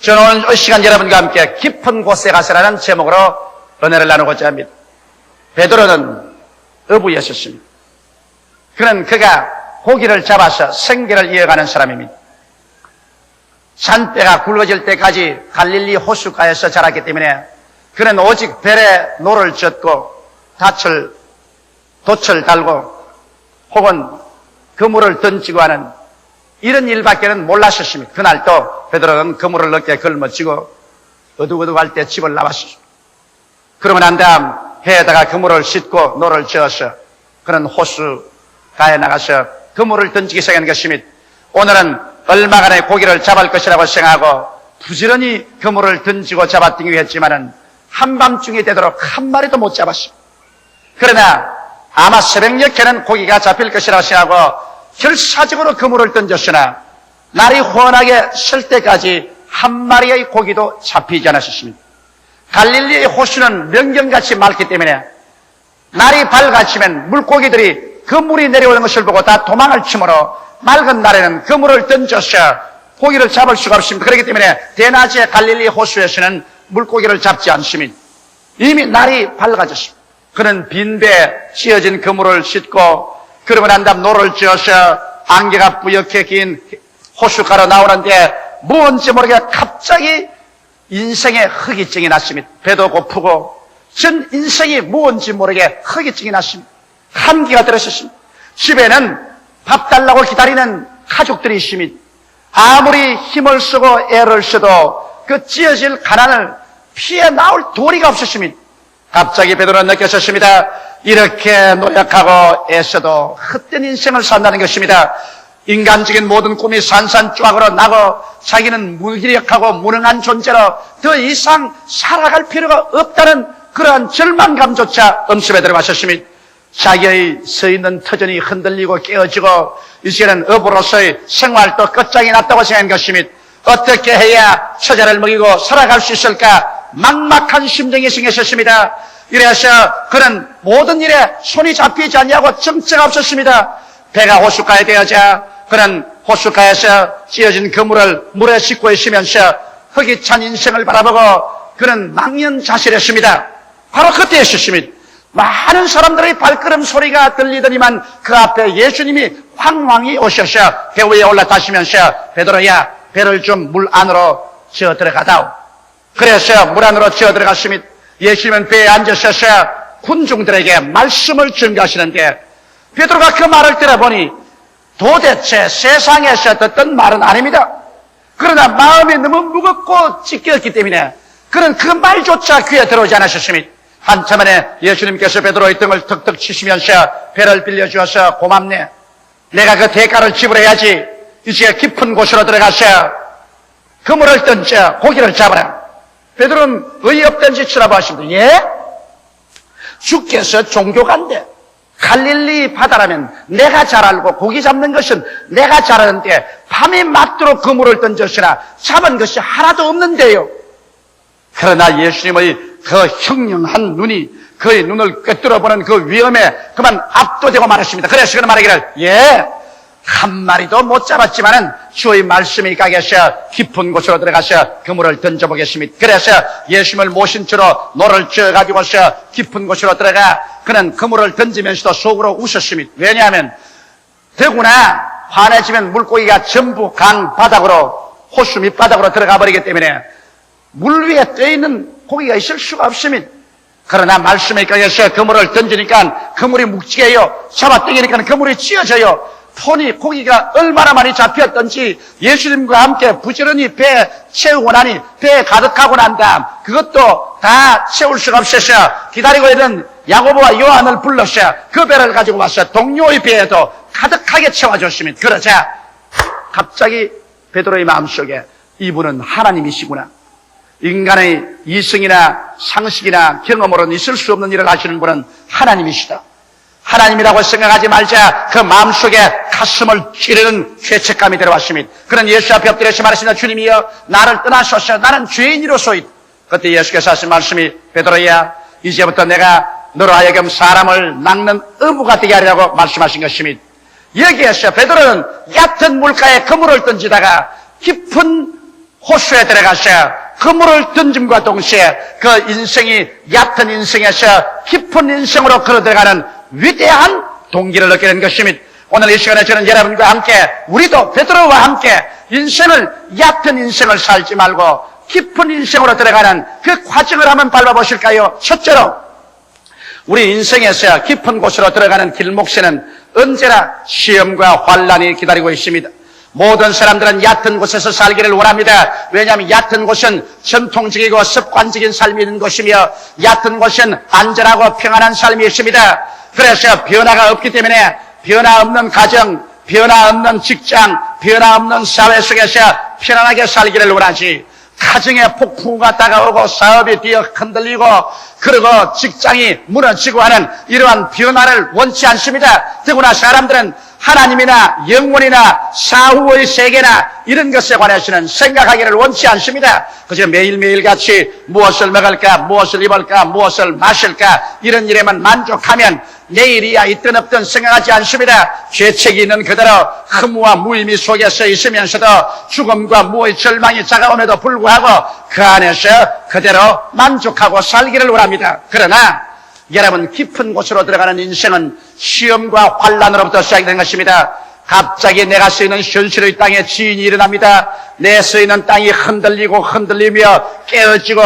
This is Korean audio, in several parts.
저는 오늘 이 시간 여러분과 함께 깊은 곳에 가서라는 제목으로 은혜를 나누고자 합니다. 베드로는 어부였었습니다. 그가 고기를 잡아서 생계를 이어가는 사람입니다. 산배가 굵어질 때까지 갈릴리 호숫가에서 자랐기 때문에 그는 오직 벨에 노를 젓고 돛을 달고 혹은 그물을 던지고 하는 이런 일밖에는 몰랐었습니다. 그날 또 베드로는 그물을 어깨에 걸머쥐고 어둑어둑할 때 집을 나왔습니다. 그러고 난 다음 해에다가 그물을 싣고 노를 저어서 그는 호수가에 나가서 그물을 던지기 시작한 것입니다. 오늘은 얼마간의 고기를 잡을 것이라고 생각하고 부지런히 그물을 던지고 잡아당기고 했지만은 한밤중이 되도록 한 마리도 못 잡았습니다. 그러나 아마 새벽녘에는 고기가 잡힐 것이라고 생각하고 결사적으로 그물을 던졌으나 날이 훤하게 설 때까지 한 마리의 고기도 잡히지 않았습니다. 갈릴리의 호수는 명경같이 맑기 때문에 날이 밝아지면 물고기들이 그 물이 내려오는 것을 보고 다 도망을 치므로 맑은 날에는 그물을 던져서 고기를 잡을 수가 없습니다. 그렇기 때문에 대낮에 갈릴리 호수에서는 물고기를 잡지 않습니다. 이미 날이 밝아졌습니다. 그는 빈배에 씌어진 그물을 싣고 그러고 난 다음 노를 지어서 안개가 뿌옇게 긴 호숫가로 나오는데 뭔지 모르게 갑자기 인생의 허기증이 났습니다. 배도 고프고 전 인생이 뭔지 모르게 허기증이 났습니다. 한기가 들었습니다. 집에는 밥 달라고 기다리는 가족들이 있습니다. 아무리 힘을 쓰고 애를 써도 그 찌어질 가난을 피해 나올 도리가 없었습니다. 갑자기 베드로는 느꼈습니다. 이렇게 노력하고 애써도 헛된 인생을 산다는 것입니다. 인간적인 모든 꿈이 산산조각으로 나고 자기는 무기력하고 무능한 존재로 더 이상 살아갈 필요가 없다는 그러한 절망감조차 엄습에 들어가셨습니다. 자기의 서 있는 터전이 흔들리고 깨어지고 이제는 어부로서의 생활도 끝장이 났다고 생각한 것입니다. 어떻게 해야 처자를 먹이고 살아갈 수 있을까 막막한 심정이 생겼습니다. 이래서 그는 모든 일에 손이 잡히지 않냐고 정체가 없었습니다. 배가 호숫가에 되어자 그는 호숫가에서 찌어진 그물을 물에 싣고 있으면서 허기찬 인생을 바라보고 그는 망연자실했습니다. 바로 그때였습니다. 많은 사람들의 발걸음 소리가 들리더니만 그 앞에 예수님이 황황히 오셔서 배 위에 올라타시면서 베드로야 배를 좀 물 안으로 지어 들어가다오. 그래서 물 안으로 지어 들어갔습니다. 예수님은 배에 앉으셔서 군중들에게 말씀을 전가하시는데 베드로가 그 말을 들어보니 도대체 세상에서 듣던 말은 아닙니다. 그러나 마음이 너무 무겁고 찢겼기 때문에 그는 그 말조차 귀에 들어오지 않으셨습니다. 한참 만에 예수님께서 베드로의 등을 턱턱 치시면서 배를 빌려주어서 고맙네. 내가 그 대가를 지불해야지. 이제 깊은 곳으로 들어가서 그물을 던져 고기를 잡아라. 베드로는 어이없던 짓을 하고 하십니다. 예? 주께서 종교가인데 갈릴리 바다라면 내가 잘 알고 고기 잡는 것은 내가 잘 아는데 밤이 맞도록 그물을 던졌으나 잡은 것이 하나도 없는데요. 그러나 예수님의 그 형령한 눈이 그의 눈을 꿰뚫어보는 그 위험에 그만 압도되고 말았습니다. 그래서 그는 말하기를 예, 한 마리도 못 잡았지만은 주의 말씀이 가게서 깊은 곳으로 들어가서 그물을 던져보겠습니다. 그래서 예수님을 모신 채로 노를 쥐어가지고서 깊은 곳으로 들어가 그는 그물을 던지면서도 속으로 웃었습니다. 왜냐하면 더구나 환해지면 물고기가 전부 강 바닥으로 호수 밑바닥으로 들어가 버리기 때문에 물 위에 떠있는 고기가 있을 수가 없습니다. 그러나 말씀에 가게서 그물을 던지니까 그물이 묵직해요. 잡아당기니까 그물이 찢어져요. 폰이 고기가 얼마나 많이 잡혔던지 예수님과 함께 부지런히 배에 채우고 나니 배에 가득하고 난 다음 그것도 다 채울 수가 없어서 기다리고 있는 야고보와 요한을 불러서 그 배를 가지고 와서 동료의 배에도 가득하게 채워줬습니다. 그러자 갑자기 베드로의 마음속에 이분은 하나님이시구나. 인간의 이성이나 상식이나 경험으로는 있을 수 없는 일을 하시는 분은 하나님이시다. 하나님이라고 생각하지 말자 그 마음속에 가슴을 찌르는 죄책감이 들어왔습니다. 그런 예수 앞에 엎드려서 말했습니다. 주님이여 나를 떠나소서 나는 죄인이로소이다. 그때 예수께서 하신 말씀이 베드로야 이제부터 내가 너로 하여금 사람을 낚는 어부가 되게 하리라고 말씀하신 것입니다. 여기에서 베드로는 얕은 물가에 그물을 던지다가 깊은 호수에 들어가서 그물을 던짐과 동시에 그 인생이 얕은 인생에서 깊은 인생으로 걸어 들어가는 위대한 동기를 느끼는 것입니다. 오늘 이 시간에 저는 여러분과 함께, 우리도 베드로와 함께 인생을, 얕은 인생을 살지 말고 깊은 인생으로 들어가는 그 과정을 한번 밟아보실까요? 첫째로, 우리 인생에서 깊은 곳으로 들어가는 길목에는 언제나 시험과 환란이 기다리고 있습니다. 모든 사람들은 얕은 곳에서 살기를 원합니다. 왜냐하면 얕은 곳은 전통적이고 습관적인 삶이 있는 곳이며, 얕은 곳은 안전하고 평안한 삶이 있습니다. 그래서 변화가 없기 때문에 변화 없는 가정, 변화 없는 직장, 변화 없는 사회 속에서 편안하게 살기를 원하지, 가정에 폭풍우가 다가오고 사업이 뒤어 흔들리고 그리고 직장이 무너지고 하는 이러한 변화를 원치 않습니다. 더구나 사람들은 하나님이나 영혼이나 사후의 세계나 이런 것에 관해서는 생각하기를 원치 않습니다. 그저 매일매일 같이 무엇을 먹을까, 무엇을 입을까, 무엇을 마실까 이런 일에만 만족하면 내일이야 있든 없든 생각하지 않습니다. 죄책이 있는 그대로 허무와 무의미 속에서 있으면서도 죽음과 무의 절망이 다가옴에도 불구하고 그 안에서 그대로 만족하고 살기를 원합니다. 그러나 여러분, 깊은 곳으로 들어가는 인생은 시험과 환란으로부터 시작되는 것입니다. 갑자기 내가 서 있는 현실의 땅에 지진이 일어납니다. 내 서 있는 땅이 흔들리고 흔들리며 깨어지고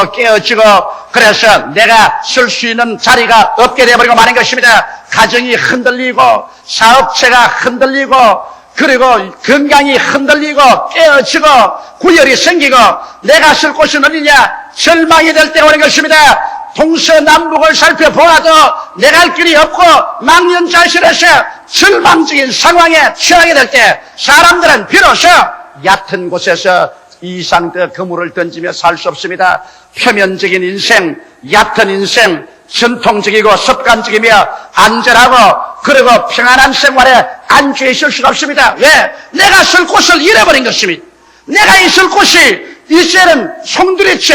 그래서 내가 설 수 있는 자리가 없게 되어버리고 마는 것입니다. 가정이 흔들리고 사업체가 흔들리고 그리고 건강이 흔들리고 깨어지고 구열이 생기고 내가 쓸 곳은 어디냐, 절망이 될 때가 오는 것입니다. 동서남북을 살펴보아도 내가 할 길이 없고 망연자실해서 절망적인 상황에 처하게 될 때 사람들은 비로소 얕은 곳에서 이상의 그물을 던지며 살 수 없습니다. 표면적인 인생, 얕은 인생, 전통적이고 습관적이며 안전하고 그리고 평안한 생활에 안주해 있을 수가 없습니다. 왜? 내가 쓸 곳을 잃어버린 것입니다. 내가 있을 곳이 이제는 송두리째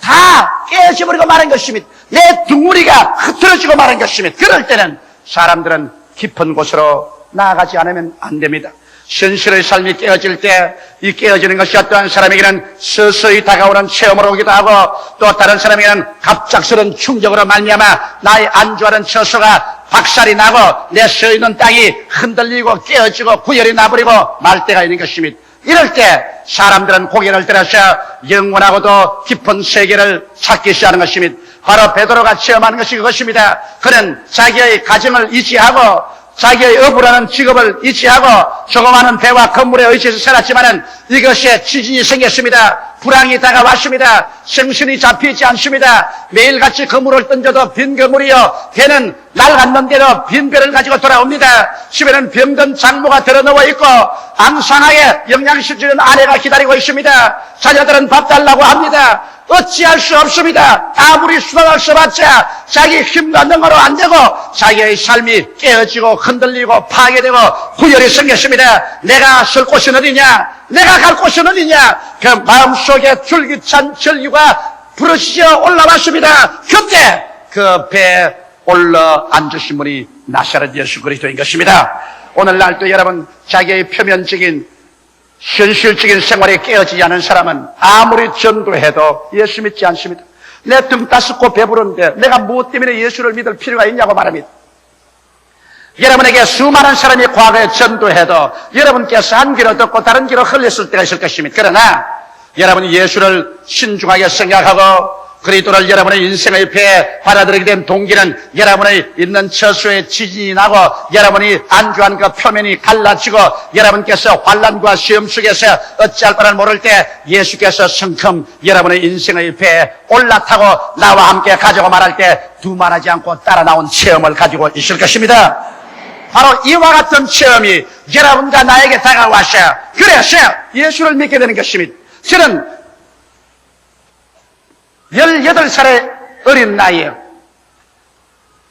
다 깨져버리고 마는 것입니다. 내 둥우리가 흐트러지고 마는 것입니다. 그럴 때는 사람들은 깊은 곳으로 나아가지 않으면 안 됩니다. 현실의 삶이 깨어질 때 이 깨어지는 것이 어떠한 사람에게는 서서히 다가오는 체험으로 오기도 하고 또 다른 사람에게는 갑작스러운 충격으로 말미암아 나의 안주하는 처소가 박살이 나고 내 서 있는 땅이 흔들리고 깨어지고 구열이 나버리고 말 때가 있는 것입니다. 이럴 때 사람들은 고개를 들어서 영원하고도 깊은 세계를 찾기 시작하는 것입니다. 바로 베드로가 체험하는 것이 그것입니다. 그는 자기의 가정을 유지하고 자기의 어부라는 직업을 유지하고 조그마한 배와 건물에 의지해서 살았지만은 이것에 지진이 생겼습니다. 불황이 다가왔습니다. 정신이 잡히지 않습니다. 매일같이 그물을 던져도 빈 그물이요, 배는 낡았는데도 빈 배를 가지고 돌아옵니다. 집에는 병든 장모가 들어누워 있고 앙상하게 영양실 주는 아내가 기다리고 있습니다. 자녀들은 밥 달라고 합니다. 어찌할 수 없습니다. 아무리 수단을 써봤자 자기 힘과 능으로 안 되고 자기의 삶이 깨어지고 흔들리고 파괴되고 후열이 생겼습니다. 내가 쓸 곳은 어디냐, 내가 갈 곳은 어디냐, 그 마음속에 줄기찬 전류가 부르짖어 올라왔습니다. 그때 그 배에 올라 앉으신 분이 나사렛 예수 그리스도인 것입니다. 오늘날도 여러분, 자기의 표면적인 현실적인 생활에 깨어지지 않은 사람은 아무리 전도해도 예수 믿지 않습니다. 내 등 따숩고 배부른데 내가 무엇 때문에 예수를 믿을 필요가 있냐고 말합니다. 여러분에게 수많은 사람이 과거에 전도해도 여러분께서 한 귀로 듣고 다른 귀로 흘렸을 때가 있을 것입니다. 그러나 여러분이 예수를 신중하게 생각하고 그리스도를 여러분의 인생의 배에 받아들이게 된 동기는 여러분의 있는 처소에 지진이 나고 여러분이 안주한 그 표면이 갈라지고 여러분께서 환난과 시험 속에서 어찌할 바를 모를 때 예수께서 성큼 여러분의 인생의 배에 올라타고 나와 함께 가자고 말할 때 두말하지 않고 따라 나온 체험을 가지고 있을 것입니다. 바로 이와 같은 체험이 여러분과 나에게 다가와서 그래서 예수를 믿게 되는 것입니다. 저는 18살의 어린 나이에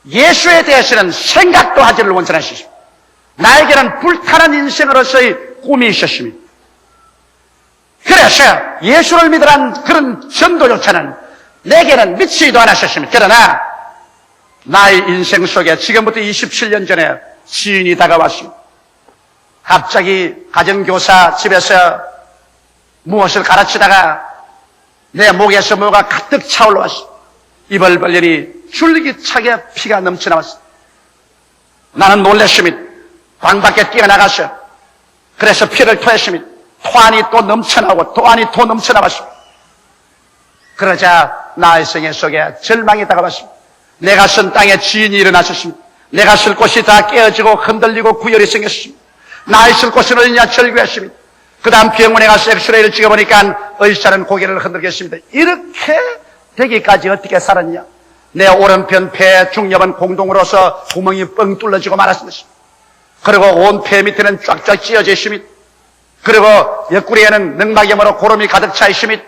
예수에 대해서는 생각도 하지를 원천하시죠. 나에게는 불타는 인생으로서의 꿈이 있었습니다. 그래서 예수를 믿으란 그런 전도조차는 내게는 미치지도 않았었습니다. 그러나 나의 인생 속에 지금부터 27년 전에 지인이 다가왔습니다. 갑자기 가정교사 집에서 무엇을 가르치다가 내 목에서 뭐가 가득 차올라왔어. 입을 벌리니 줄기차게 피가 넘쳐나왔어. 나는 놀랐으며 방밖에 뛰어나갔어. 그래서 피를 토했으며 토안이 또 넘쳐나고 토안이 또 넘쳐나왔어. 그러자 나의 성의 속에 절망이 다가왔습니다. 내가 쓴 땅에 지인이 일어나셨습니다. 내가 쓸 곳이 다 깨어지고 흔들리고 구열이 생겼습니다. 나의 쓸 곳은 어디냐 절규했습니다. 그 다음 병원에 가서 엑스레이를 찍어보니까 의사는 고개를 흔들겠습니다. 이렇게 되기까지 어떻게 살았냐? 내 오른편 폐 중엽은 공동으로서 구멍이 뻥 뚫려지고 말았습니다. 그리고 온 폐 밑에는 쫙쫙 찢어져 있습니다. 그리고 옆구리에는 늑막염으로 고름이 가득 차 있습니다.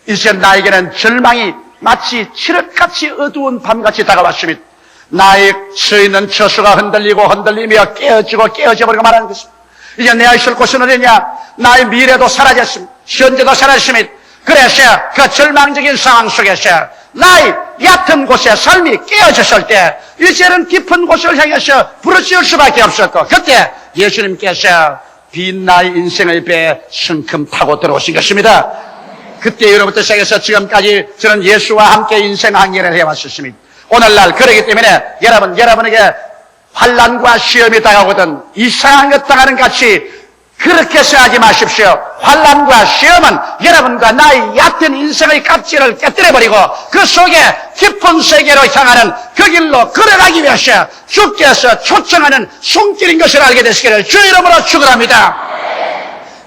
이제 나에게는 절망이 마치 칠흑같이 어두운 밤같이 다가왔습니다. 나의 서 있는 처수가 흔들리며 깨어져 버리고 말하는 것입니다. 이제 내가 있을 곳은 어디냐? 나의 미래도 사라졌습니다. 현재도 사라졌습니다. 그래서 그 절망적인 상황 속에서 나의 얕은 곳에 삶이 깨어졌을 때 이제는 깊은 곳을 향해서 부르짖을 수밖에 없었고, 그때 예수님께서 빈 나의 인생의 배에 성큼 타고 들어오신 것입니다. 그때로부터 시작해서 지금까지 저는 예수와 함께 인생 항해를 해왔었습니다. 오늘날 그러기 때문에 여러분에게 환난과 시험이 다가오거든 이상한 것 당하는 같이 그렇게 생각하지 마십시오. 환난과 시험은 여러분과 나의 얕은 인생의 껍질을 깨뜨려버리고 그 속에 깊은 세계로 향하는 그 길로 걸어가기 위해서 주께서 초청하는 손길인 것을 알게 되시기를 주 이름으로 축원합니다.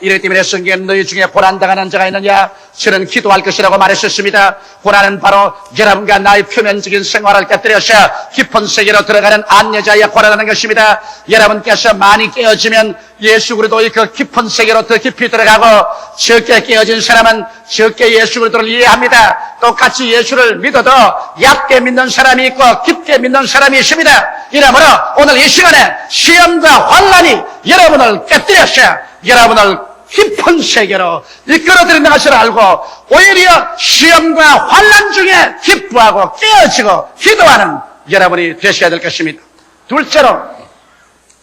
이렇기 때문에 성경에 너희 중에 고난당하는 자가 있느냐? 저는 기도할 것이라고 말했었습니다. 고난은 바로 여러분과 나의 표면적인 생활을 깨뜨려서 깊은 세계로 들어가는 안내자의 고난하는 것입니다. 여러분께서 많이 깨어지면 예수 그리스도의 그 깊은 세계로 더 깊이 들어가고, 적게 깨어진 사람은 적게 예수 그리스도를 이해합니다. 똑같이 예수를 믿어도 얕게 믿는 사람이 있고 깊게 믿는 사람이 있습니다. 이러므로 오늘 이 시간에 시험과 환난이 여러분을 깨뜨려서 여러분을 깊은 세계로 이끌어들이는 것을 알고 오히려 시험과 환난 중에 기뻐하고 깨어지고 기도하는 여러분이 되셔야 될 것입니다. 둘째로,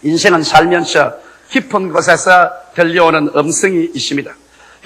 인생은 살면서 깊은 곳에서 들려오는 음성이 있습니다.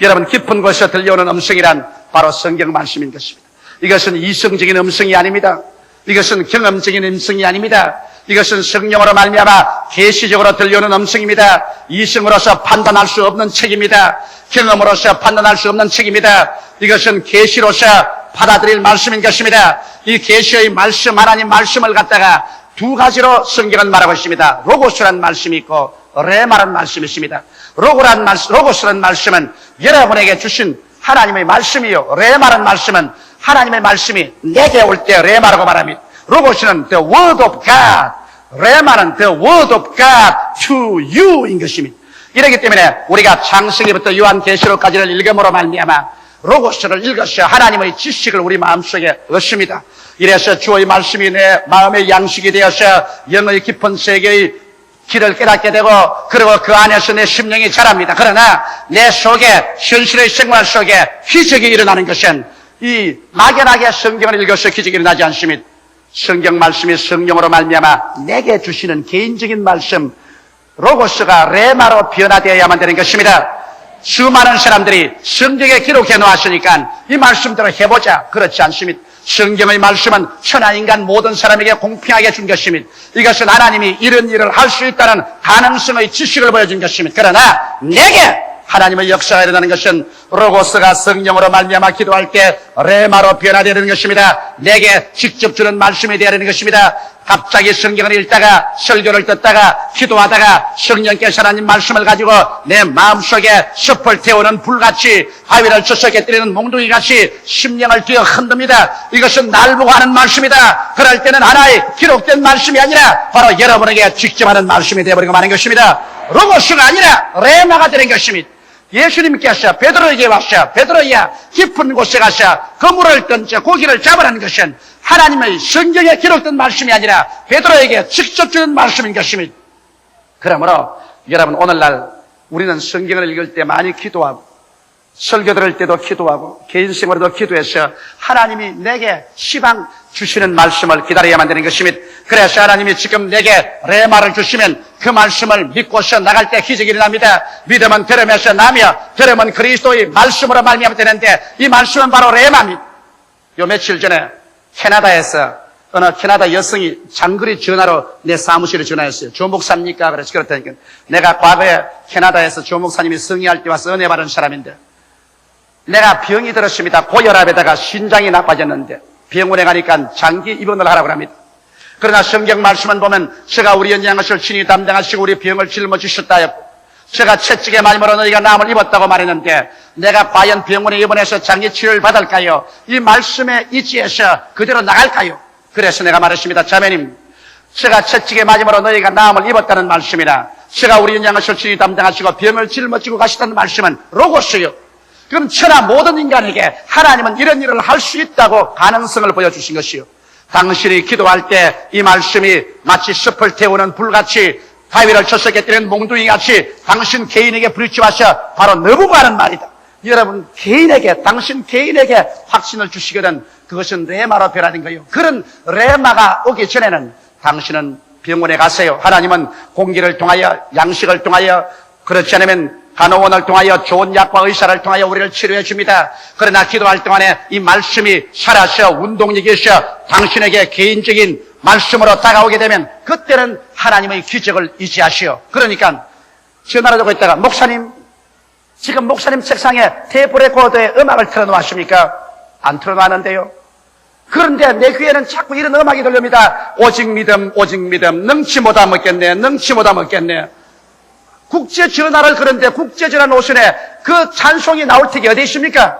여러분, 깊은 곳에서 들려오는 음성이란 바로 성경 말씀인 것입니다. 이것은 이성적인 음성이 아닙니다. 이것은 경험적인 음성이 아닙니다. 이것은 성령으로 말미암아 계시적으로 들려오는 음성입니다. 이성으로서 판단할 수 없는 책입니다. 경험으로서 판단할 수 없는 책입니다. 이것은 계시로서 받아들일 말씀인 것입니다. 이 계시의 말씀, 하나님 말씀을 갖다가 두 가지로 성경은 말하고 있습니다. 로고스라는 말씀이 있고 레마라는 말씀이 있습니다. 로고스라는 말씀은 여러분에게 주신 하나님의 말씀이요, 레마라는 말씀은 하나님의 말씀이 내게 올 때 레마라고 말합니다. 로고스는 the word of God, 레마는 the word of God to you인 것입니다. 이렇기 때문에 우리가 창세기부터 요한계시록까지를 읽음으로 말미암아 로고스를 읽어서 하나님의 지식을 우리 마음속에 얻습니다. 이래서 주의 말씀이 내 마음의 양식이 되어서 영의 깊은 세계의 길을 깨닫게 되고, 그리고 그 안에서 내 심령이 자랍니다. 그러나 내 속에, 현실의 생활 속에 기적이 일어나는 것은 이 막연하게 성경을 읽어서 기적이 일어나지 않습니다. 성경 말씀이 성령으로 말미암아 내게 주시는 개인적인 말씀, 로고스가 레마로 변화되어야만 되는 것입니다. 수많은 사람들이 성경에 기록해 놓았으니까 이 말씀대로 해보자, 그렇지 않습니다. 성경의 말씀은 천하인간 모든 사람에게 공평하게 준 것입니다. 이것은 하나님이 이런 일을 할 수 있다는 가능성의 지식을 보여준 것입니다. 그러나 내게 하나님의 역사가 일어나는 것은 로고스가 성령으로 말미암아 기도할 때 레마로 변화되는 것입니다. 내게 직접 주는 말씀이 되어야 되는 것입니다. 갑자기 성경을 읽다가 설교를 듣다가 기도하다가 성령께서 하나님 말씀을 가지고 내 마음속에 숲을 태우는 불같이, 바위를 쳐서 깨뜨리는 몽둥이같이 심령을 뛰어 흔듭니다. 이것은 날 보고 하는 말씀이다. 그럴 때는 하나의 기록된 말씀이 아니라 바로 여러분에게 직접 하는 말씀이 되어버리고 마는 것입니다. 로고스가 아니라 레마가 되는 것입니다. 예수님께서 베드로에게 와서 베드로야 깊은 곳에 가서 그물을 던져 고기를 잡으라는 것은 하나님의 성경에 기록된 말씀이 아니라 베드로에게 직접 주는 말씀인 것입니다. 그러므로 여러분, 오늘날 우리는 성경을 읽을 때 많이 기도하고 설교 들을 때도 기도하고 개인 생활에도 기도해서 하나님이 내게 시방 주시는 말씀을 기다려야만 되는 것입니다. 그래서 하나님이 지금 내게 레마를 주시면 그 말씀을 믿고서 나갈 때 기적이 일어납니다. 믿음은 들음에서 나며 들음은 그리스도의 말씀으로 말미암아 되는데 이 말씀은 바로 레마입니다. 요 며칠 전에 캐나다에서 어느 캐나다 여성이 장거리 전화로 내 사무실에 전화했어요. 조 목사입니까? 그래서 그렇다니까 내가 과거에 캐나다에서 조 목사님이 승리할 때 와서 은혜 받은 사람인데 내가 병이 들었습니다. 고혈압에다가 신장이 나빠졌는데 병원에 가니까 장기 입원을 하라고 합니다. 그러나 성경 말씀은 보면 제가 우리 연약한 것을 친히 담당하시고 우리 병을 짊어지셨다 했고 제가 채찍에 말미로 너희가 나음을 입었다고 말했는데 내가 과연 병원에 입원해서 장기 치료를 받을까요? 이 말씀에 의지해서 그대로 나갈까요? 그래서 내가 말했습니다. 자매님, 제가 채찍에 맞음으로 너희가 나음을 입었다는 말씀이나 제가 우리 연약한 것을 친히 담당하시고 병을 짊어지고 가시다는 말씀은 로고스요. 그럼 천하 모든 인간에게 하나님은 이런 일을 할 수 있다고 가능성을 보여주신 것이요. 당신이 기도할 때 이 말씀이 마치 숲을 태우는 불같이 바위를 쳤었게 때는 몽둥이같이 당신 개인에게 부딪혀와서 바로 너부가는 말이다. 여러분 개인에게 당신 개인에게 확신을 주시거든 그것은 레마로 변하는 거예요. 그런 레마가 오기 전에는 당신은 병원에 가세요. 하나님은 공기를 통하여 양식을 통하여 그렇지 않으면 간호원을 통하여 좋은 약과 의사를 통하여 우리를 치료해 줍니다. 그러나 기도할 동안에 이 말씀이 살아서 운동력이셔 당신에게 개인적인 말씀으로 다가오게 되면 그때는 하나님의 기적을 의지하시오. 그러니까 전화를 하고 있다가 목사님 지금 목사님 책상에 테이프 레코더에 음악을 틀어놓으십니까? 안 틀어놨는데요. 그런데 내 귀에는 자꾸 이런 음악이 들립니다. 오직 믿음 오직 믿음 능치 못하 먹겠네 능치 못하 먹겠네. 국제 전화를 그런데 국제 전화 노선에 그 찬송이 나올 때가 어디 있습니까?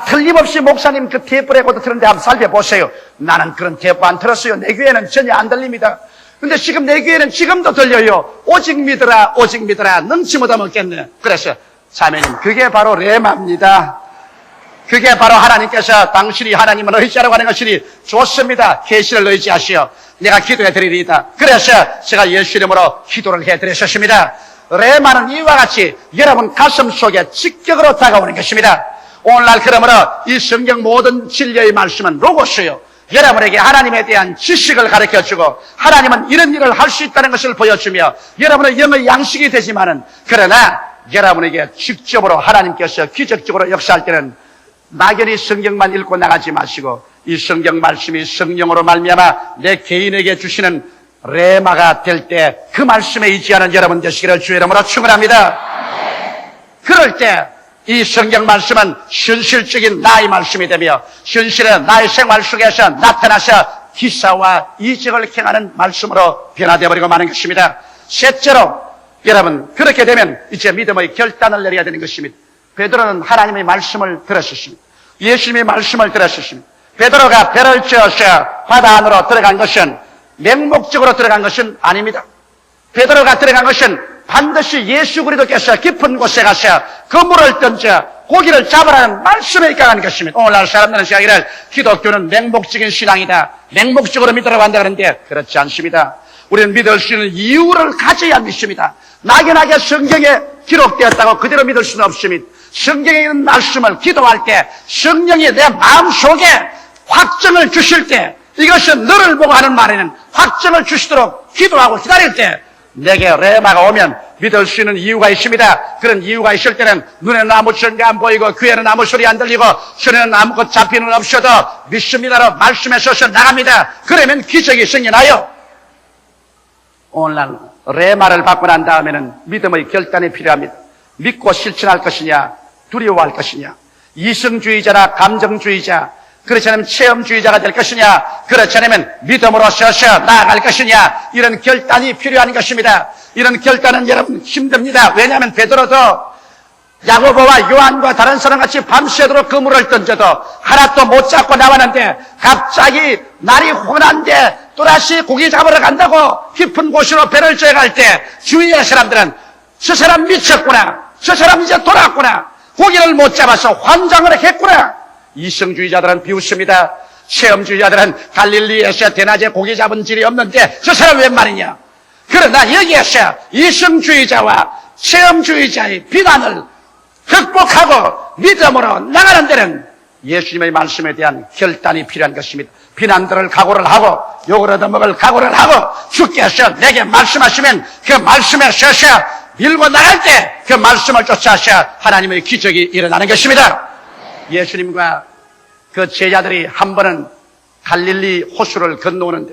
틀림없이 목사님 그 테이프 레코더 틀는데 한번 살펴보세요. 나는 그런 테이프 안 틀었어요. 내 귀에는 전혀 안 들립니다. 근데 지금 내 귀에는 지금도 들려요. 오직 믿으라 오직 믿으라 능치 못하 먹겠네. 그래서 자매님 그게 바로 레마입니다. 그게 바로 하나님께서 당신이 하나님을 의지하라고 하는 것이니 좋습니다. 계시를 의지하시오. 내가 기도해 드리리이다. 그래서 제가 예수 이름으로 기도를 해 드렸습니다. 레마는 이와 같이 여러분 가슴 속에 직격으로 다가오는 것입니다. 오늘날 그러므로 이 성경 모든 진리의 말씀은 로고스요. 여러분에게 하나님에 대한 지식을 가르쳐주고 하나님은 이런 일을 할 수 있다는 것을 보여주며 여러분의 영의 양식이 되지만은 그러나 여러분에게 직접으로 하나님께서 기적적으로 역사할 때는 막연히 성경만 읽고 나가지 마시고 이 성경 말씀이 성령으로 말미암아 내 개인에게 주시는 레마가 될 때 그 말씀에 의지하는 여러분 되시기를 주의 이름으로 축원합니다. 그럴 때 이 성경 말씀은 현실적인 나의 말씀이 되며 현실의 나의 생활 속에서 나타나서 기사와 이적을 행하는 말씀으로 변화되어 버리고 마는 것입니다. 셋째로 여러분 그렇게 되면 이제 믿음의 결단을 내려야 되는 것입니다. 베드로는 하나님의 말씀을 들었습니다. 예수님의 말씀을 들었습니다. 베드로가 배를 찌어서 바다 안으로 들어간 것은 맹목적으로 들어간 것은 아닙니다. 베드로가 들어간 것은 반드시 예수 그리스도께서 깊은 곳에 가서 그물을 던져 고기를 잡으라는 말씀에 입각하는 것입니다. 오늘날 사람들은 생각하기를 기독교는 맹목적인 신앙이다. 맹목적으로 믿으라고 한다 그러는데 그렇지 않습니다. 우리는 믿을 수 있는 이유를 가져야 믿습니다. 막연하게 성경에 기록되었다고 그대로 믿을 수는 없습니다. 성경에 있는 말씀을 기도할 때 성령이 내 마음속에 확정을 주실 때 이것은 너를 보고 하는 말에는 확정을 주시도록 기도하고 기다릴 때 내게 레마가 오면 믿을 수 있는 이유가 있습니다. 그런 이유가 있을 때는 눈에는 아무 증거 안 보이고 귀에는 아무 소리 안 들리고 손에는 아무것 잡히는 없어도 믿습니다로 말씀에 서서 나갑니다. 그러면 기적이 생겨나요. 오늘날 레마를 받고 난 다음에는 믿음의 결단이 필요합니다. 믿고 실천할 것이냐 두려워할 것이냐 이성주의자나 감정주의자 그렇지 않으면 체험주의자가 될 것이냐 그렇지 않으면 믿음으로 서서 나아갈 것이냐 이런 결단이 필요한 것입니다. 이런 결단은 여러분 힘듭니다. 왜냐하면 베드로도 야고보와 요한과 다른 사람같이 밤새도록 그물을 던져도 하나도 못 잡고 나왔는데 갑자기 날이 혼한데 또다시 고기 잡으러 간다고 깊은 곳으로 배를 쬐갈 때 주위의 사람들은 저 사람 미쳤구나 저 사람 이제 돌아왔구나 고기를 못 잡아서 환장을 했구나. 이성주의자들은 비웃습니다. 체험주의자들은 갈릴리에서 대낮에 고기 잡은 질이 없는데 저 사람 웬 말이냐. 그러나 여기에서 이성주의자와 체험주의자의 비난을 극복하고 믿음으로 나가는 데는 예수님의 말씀에 대한 결단이 필요한 것입니다. 비난들을 각오를 하고 욕을 얻어먹을 각오를 하고 주께서 내게 말씀하시면 그 말씀에 서서 밀고 나갈 때 그 말씀을 쫓아서 하나님의 기적이 일어나는 것입니다. 예수님과 그 제자들이 한 번은 갈릴리 호수를 건너오는데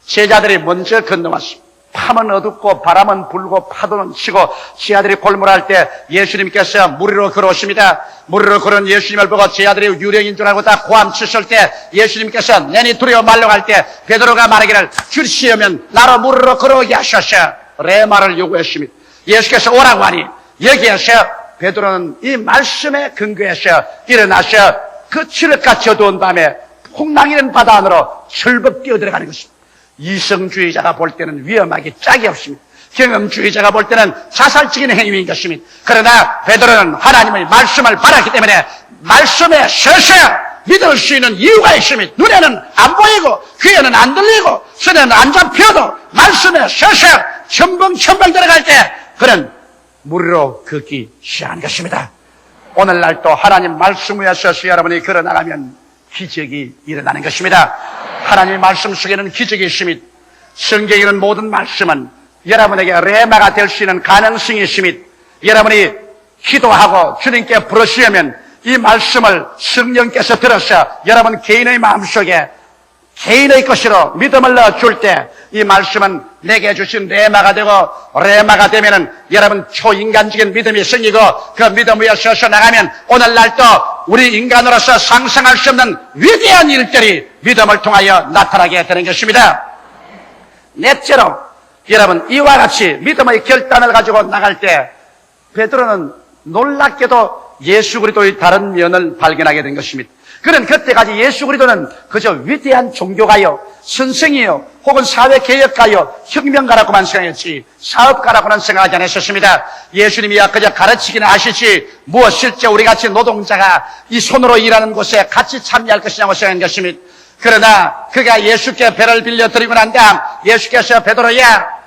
제자들이 먼저 건너왔습니다. 밤은 어둡고 바람은 불고 파도는 치고 제자들이 골몰할 때 예수님께서 물 위로 걸어오십니다. 물 위로 걸은 예수님을 보고 제자들이 유령인 줄 알고 다 고함쳤을 때 예수님께서 내니 두려워 말로 갈 때 베드로가 말하기를 주시오면 나로 물 위로 걸어오게 하셔서 레마를 요구했습니다. 예수께서 오라고 하니 여기에서 베드로는 이 말씀에 근거해서 일어나서 그 칠흑같이 어두운 밤에 풍랑이는 바다 안으로 철벅 뛰어들어가는 것입니다. 이성주의자가 볼 때는 위험하기 짝이 없습니다. 경험주의자가 볼 때는 자살적인 행위인 것입니다. 그러나 베드로는 하나님의 말씀을 받았기 때문에 말씀에 서서 믿을 수 있는 이유가 있습니다. 눈에는 안 보이고 귀에는 안 들리고 손에는 안 잡혀도 말씀에 서서 첨벙첨벙 들어갈 때 그는 무리로 걷기 시작한 것입니다. 오늘날 또 하나님 말씀 위에 서서 여러분이 걸어나가면 기적이 일어나는 것입니다. 하나님의 말씀 속에는 기적이 있습니다. 성경에는 모든 말씀은 여러분에게 레마가 될 수 있는 가능성이 있습니다. 여러분이 기도하고 주님께 부르시려면 이 말씀을 성령께서 들어서 여러분 개인의 마음속에 개인의 것으로 믿음을 넣어줄 때 이 말씀은 내게 주신 레마가 되고 레마가 되면은 여러분 초인간적인 믿음이 생기고 그 믿음 위에 서서 나가면 오늘날 또 우리 인간으로서 상상할 수 없는 위대한 일들이 믿음을 통하여 나타나게 되는 것입니다. 넷째로 여러분 이와 같이 믿음의 결단을 가지고 나갈 때 베드로는 놀랍게도 예수 그리스도의 다른 면을 발견하게 된 것입니다. 그는 그때까지 예수 그리스도는 그저 위대한 종교가요, 선생이요, 혹은 사회개혁가요, 혁명가라고만 생각했지 사업가라고는 생각하지 않았었습니다. 예수님이야 그저 가르치기는 하시지 무엇 실제 우리같이 노동자가 이 손으로 일하는 곳에 같이 참여할 것이냐고 생각한 것입니다. 그러나 그가 예수께 배를 빌려 드리고 난 다음 예수께서 베드로야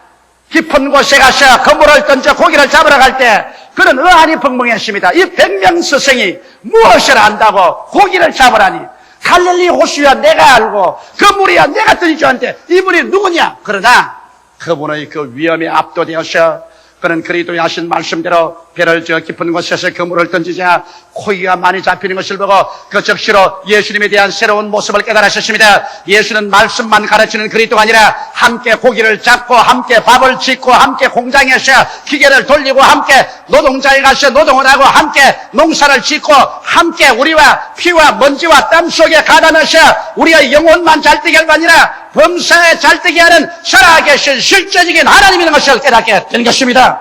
깊은 곳에 가서 그물을 던져 고기를 잡으러 갈 때 그는 의아니 벙벙했습니다. 이 100명 스승이 무엇을 안다고 고기를 잡으라니 갈릴리 호수야 내가 알고 그 물이야 내가 던질 줄 아는데 이분이 누구냐? 그러나 그분의 그 위험에 압도되어서 그는 그리스도의 하신 말씀대로 배를 저 깊은 곳에서 그물을 던지자 고기가 많이 잡히는 것을 보고 그 즉시로 예수님에 대한 새로운 모습을 깨달으셨습니다. 예수는 말씀만 가르치는 그리스도가 아니라 함께 고기를 잡고 함께 밥을 짓고 함께 공장에서 기계를 돌리고 함께 노동자에 가서 노동을 하고 함께 농사를 짓고 함께 우리와 피와 먼지와 땀 속에 가다면서 우리의 영혼만 잘되게 할 게 아니라 범사에 잘되게 하는 살아계신 실제적인 하나님이라는 것을 깨닫게 된 것입니다.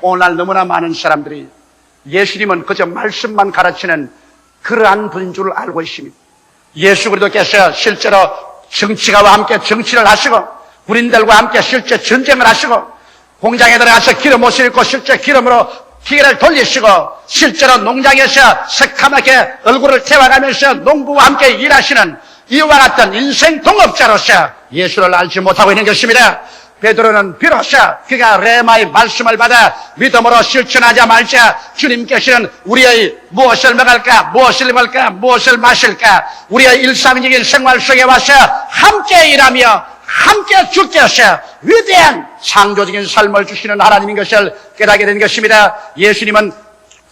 오늘날 너무나 많은 사람들이 예수님은 그저 말씀만 가르치는 그러한 분인 줄 알고 있습니다. 예수 그리스도께서 실제로 정치가와 함께 정치를 하시고 군인들과 함께 실제 전쟁을 하시고 공장에 들어가서 기름 옷을 입고 실제 기름으로 기계를 돌리시고 실제로 농장에서 새카맣게 얼굴을 태워가면서 농부와 함께 일하시는 이와 같은 인생 동업자로서 예수를 알지 못하고 있는 것입니다. 베드로는 비로소 그가 레마의 말씀을 받아 믿음으로 실천하자마자 주님께서는 우리의 무엇을 먹을까, 무엇을 입을까, 무엇을 마실까, 우리의 일상적인 생활 속에 와서 함께 일하며 함께 주께서 위대한 창조적인 삶을 주시는 하나님인 것을 깨닫게 된 것입니다. 예수님은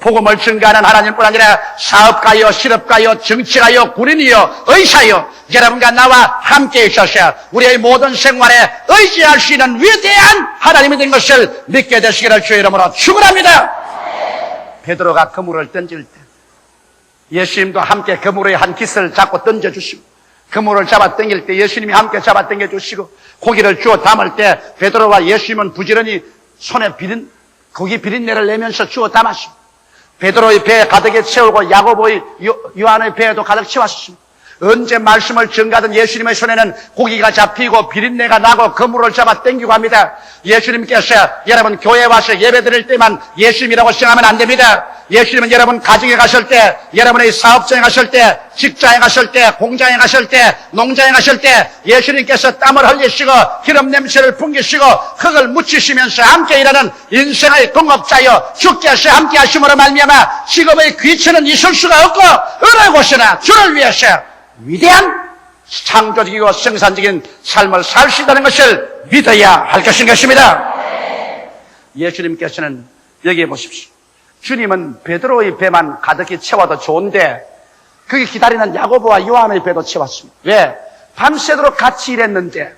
복음을 증가하는 하나님뿐 아니라 사업가요, 실업가요, 정치가요, 군인이요, 의사요, 여러분과 나와 함께 있어서 우리의 모든 생활에 의지할 수 있는 위대한 하나님이 된 것을 믿게 되시기를 주의 이름으로 축원합니다. 베드로가 그물을 던질 때 예수님도 함께 그물의 한 깃을 잡고 던져주시고 그물을 잡아 당길 때 예수님이 함께 잡아 당겨주시고 고기를 주워 담을 때 베드로와 예수님은 부지런히 손에 고기 비린내를 내면서 주워 담았습니다. 베드로의 배에 가득히 채우고 야고보의 요한의 배에도 가득 채웠습니다. 언제 말씀을 전가하던 예수님의 손에는 고기가 잡히고 비린내가 나고 그물을 잡아 당기고 합니다. 예수님께서 여러분 교회에 와서 예배 드릴 때만 예수님이라고 생각하면 안 됩니다. 예수님은 여러분 가정에 가실 때, 여러분의 사업장에 가실 때, 직장에 가실 때, 공장에 가실 때, 농장에 가실 때 예수님께서 땀을 흘리시고 기름 냄새를 풍기시고 흙을 묻히시면서 함께 일하는 인생의 동업자여 주께서 함께 하심으로 말미암아 직업의 귀천은 있을 수가 없고 어느 곳이나 주를 위해서 위대한 창조적이고 생산적인 삶을 살 수 있다는 것을 믿어야 할 것입니다. 예수님께서는 여기에 보십시오. 주님은 베드로의 배만 가득히 채워도 좋은데 거기 기다리는 야고보와 요한의 배도 채웠습니다. 왜? 밤새도록 같이 일했는데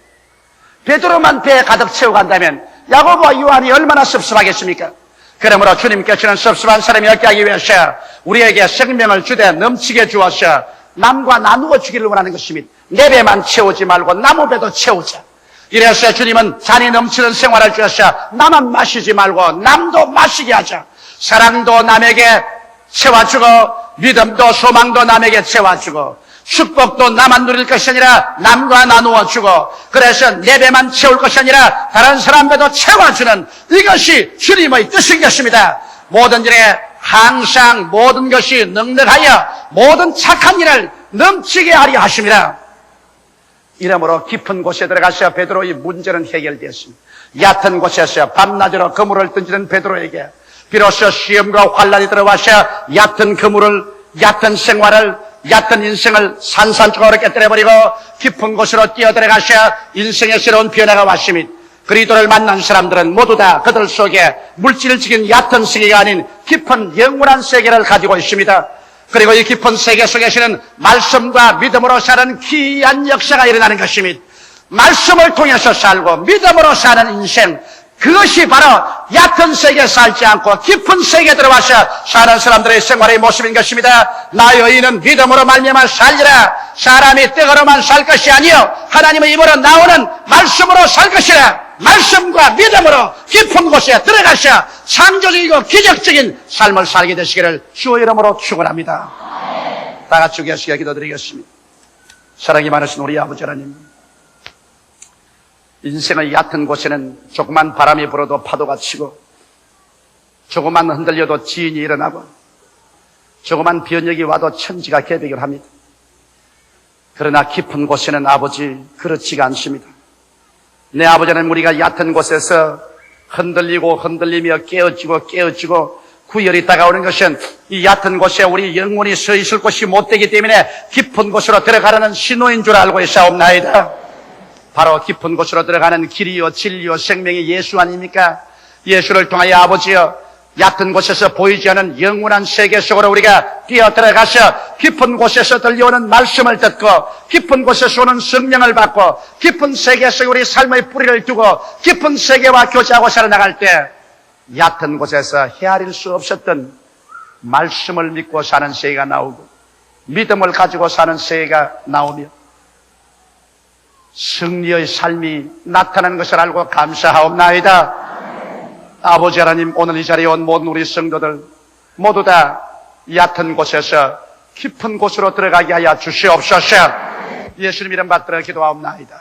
베드로만 배에 가득 채우고 간다면 야고보와 요한이 얼마나 섭섭하겠습니까? 그러므로 주님께서는 섭섭한 사람이 없게 하기 위해서 우리에게 생명을 주되 넘치게 주어서 남과 나누어 주기를 원하는 것입니다. 내 배만 채우지 말고 남의 배도 채우자. 이래서 주님은 잔이 넘치는 생활을 주셔서 나만 마시지 말고 남도 마시게 하자. 사랑도 남에게 채워주고 믿음도 소망도 남에게 채워주고 축복도 나만 누릴 것이 아니라 남과 나누어 주고 그래서 내 배만 채울 것이 아니라 다른 사람 배도 채워주는 이것이 주님의 뜻인 것입니다. 모든 일에 항상 모든 것이 넉넉하여 모든 착한 일을 넘치게 하려 하십니다. 이러므로 깊은 곳에 들어가서 베드로의 문제는 해결되었습니다. 얕은 곳에서 밤낮으로 그물을 던지는 베드로에게 비로소 시험과 환란이 들어와서 얕은 그물을, 얕은 생활을, 얕은 인생을 산산조각으로 깨뜨려버리고 깊은 곳으로 뛰어들어가서 인생의 새로운 변화가 왔습니다. 그리스도를 만난 사람들은 모두 다 그들 속에 물질적인 얕은 세계가 아닌 깊은 영원한 세계를 가지고 있습니다. 그리고 이 깊은 세계 속에서는 말씀과 믿음으로 사는 귀한 역사가 일어나는 것입니다. 말씀을 통해서 살고 믿음으로 사는 인생, 그것이 바로 얕은 세계에 살지 않고 깊은 세계에 들어와서 사는 사람들의 생활의 모습인 것입니다. 나 여인은 믿음으로 말미암아 살리라. 사람이 떡으로만 살 것이 아니요 하나님의 입으로 나오는 말씀으로 살 것이라. 말씀과 믿음으로 깊은 곳에 들어가서 창조적이고 기적적인 삶을 살게 되시기를 주의 이름으로 축원합니다. 다 같이 주께 기도드리겠습니다. 사랑이 많으신 우리 아버지 하나님, 인생의 얕은 곳에는 조그만 바람이 불어도 파도가 치고 조그만 흔들려도 지인이 일어나고 조그만 변혁이 와도 천지가 개벽을 합니다. 그러나 깊은 곳에는 아버지 그렇지가 않습니다. 내 아버지는 우리가 얕은 곳에서 흔들리고 흔들리며 깨어지고 구열이 다가오는 것은 이 얕은 곳에 우리 영혼이 서 있을 곳이 못되기 때문에 깊은 곳으로 들어가라는 신호인 줄 알고 있사옵나이다. 바로 깊은 곳으로 들어가는 길이요 진리요 생명이 예수 아닙니까? 예수를 통하여 아버지여 얕은 곳에서 보이지 않은 영원한 세계 속으로 우리가 뛰어들어가서 깊은 곳에서 들려오는 말씀을 듣고 깊은 곳에서 오는 성령을 받고 깊은 세계 속에 우리 삶의 뿌리를 두고 깊은 세계와 교제하고 살아나갈 때 얕은 곳에서 헤아릴 수 없었던 말씀을 믿고 사는 세계가 나오고 믿음을 가지고 사는 세계가 나오며 승리의 삶이 나타나는 것을 알고 감사하옵나이다. 아버지 하나님, 오늘 이 자리에 온 모든 우리 성도들 모두 다 얕은 곳에서 깊은 곳으로 들어가게 하여 주시옵소서. 예수님 이름 받들어 기도하옵나이다.